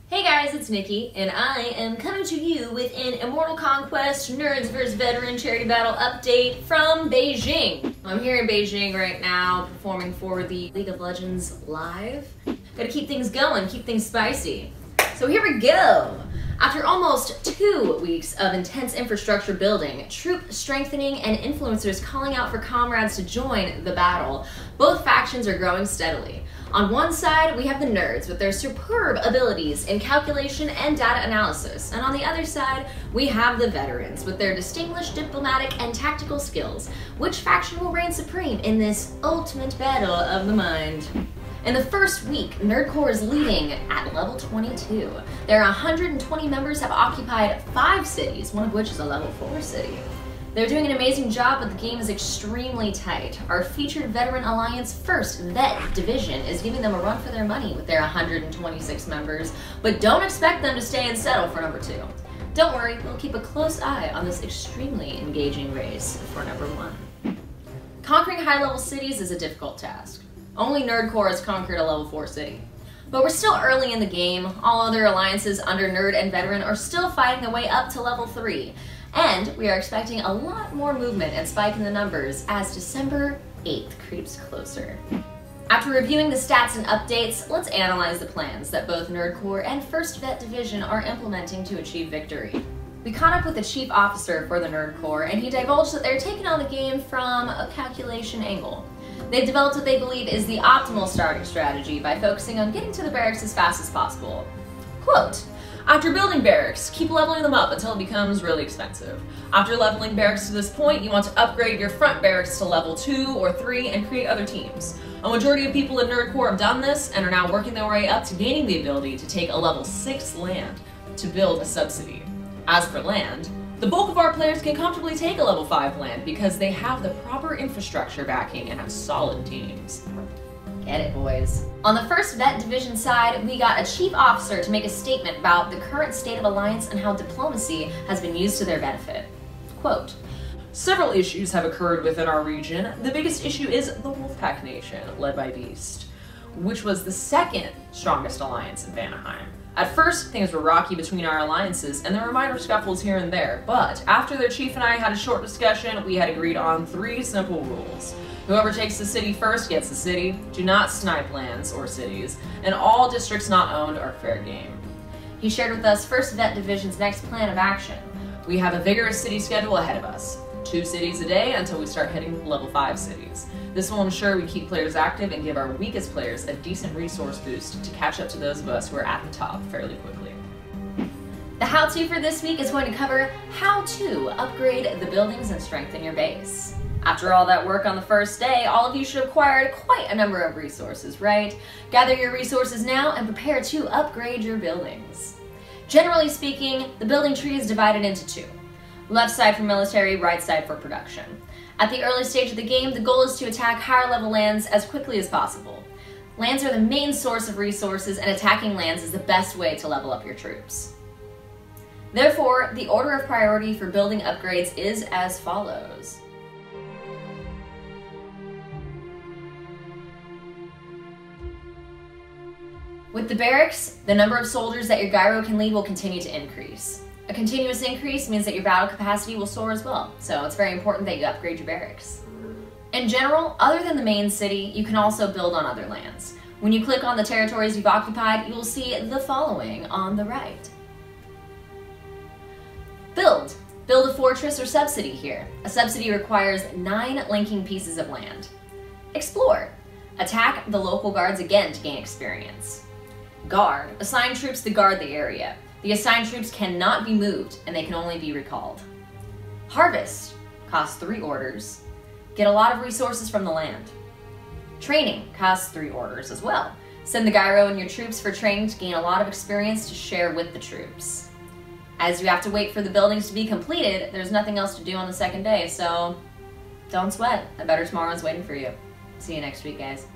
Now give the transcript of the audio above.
Hey guys, it's Nikki, and I am coming to you with an Immortal Conquest Nerds vs. Veteran Charity Battle update from Beijing. I'm here in Beijing right now, performing for the League of Legends Live. Gotta keep things going, keep things spicy. So here we go! After almost 2 weeks of intense infrastructure building, troop strengthening, and influencers calling out for comrades to join the battle, both factions are growing steadily. On one side, we have the nerds with their superb abilities in calculation and data analysis, and on the other side, we have the veterans with their distinguished diplomatic and tactical skills. Which faction will reign supreme in this ultimate battle of the mind? In the first week, Nerdcore is leading at level 22. Their 120 members have occupied 5 cities, one of which is a level 4 city. They're doing an amazing job, but the game is extremely tight. Our featured Veteran Alliance First Vet Division is giving them a run for their money with their 126 members, but don't expect them to stay and settle for number 2. Don't worry, we'll keep a close eye on this extremely engaging race for number 1. Conquering high-level cities is a difficult task. Only Nerdcore has conquered a level 4 city. But we're still early in the game. All other alliances under Nerd and Veteran are still fighting their way up to level 3. And we are expecting a lot more movement and spike in the numbers as December 8th creeps closer. After reviewing the stats and updates, let's analyze the plans that both Nerdcore and First Vet Division are implementing to achieve victory. We caught up with the chief officer for the Nerdcore, and he divulged that they're taking on the game from a calculation angle. They've developed what they believe is the optimal starting strategy by focusing on getting to the barracks as fast as possible. Quote, "After building barracks, keep leveling them up until it becomes really expensive. After leveling barracks to this point, you want to upgrade your front barracks to level 2 or 3 and create other teams. A majority of people in Nerdcore have done this and are now working their way up to gaining the ability to take a level 6 land to build a subsidy. As for land, the bulk of our players can comfortably take a level 5 land because they have the proper infrastructure backing and have solid teams." Get it, boys. On the First Vet Division side, we got a chief officer to make a statement about the current state of alliance and how diplomacy has been used to their benefit. Quote, "Several issues have occurred within our region. The biggest issue is the Wolfpack Nation, led by Beast, which was the second strongest alliance in Vanaheim. At first, things were rocky between our alliances, and there were minor scuffles here and there, but after their chief and I had a short discussion, we had agreed on 3 simple rules. Whoever takes the city first gets the city, do not snipe lands or cities, and all districts not owned are fair game." He shared with us First Vet Division's next plan of action. We have a vigorous city schedule ahead of us. 2 cities a day until we start hitting level 5 cities. This will ensure we keep players active and give our weakest players a decent resource boost to catch up to those of us who are at the top fairly quickly. The how-to for this week is going to cover how to upgrade the buildings and strengthen your base. After all that work on the first day, all of you should have acquired quite a number of resources, right? Gather your resources now and prepare to upgrade your buildings. Generally speaking, the building tree is divided into 2. Left side for military, right side for production. At the early stage of the game, the goal is to attack higher level lands as quickly as possible. Lands are the main source of resources, and attacking lands is the best way to level up your troops. Therefore, the order of priority for building upgrades is as follows. With the barracks, the number of soldiers that your gyro can lead will continue to increase. A continuous increase means that your battle capacity will soar as well, so it's very important that you upgrade your barracks. In general, other than the main city, you can also build on other lands. When you click on the territories you've occupied, you will see the following on the right. Build. Build a fortress or subsidy here. A subsidy requires 9 linking pieces of land. Explore. Attack the local guards again to gain experience. Guard. Assign troops to guard the area. The assigned troops cannot be moved, and they can only be recalled. Harvest. Costs 3 orders. Get a lot of resources from the land. Training. Costs 3 orders as well. Send the gyro and your troops for training to gain a lot of experience to share with the troops. As you have to wait for the buildings to be completed, there's nothing else to do on the second day, so don't sweat. A better tomorrow's waiting for you. See you next week, guys.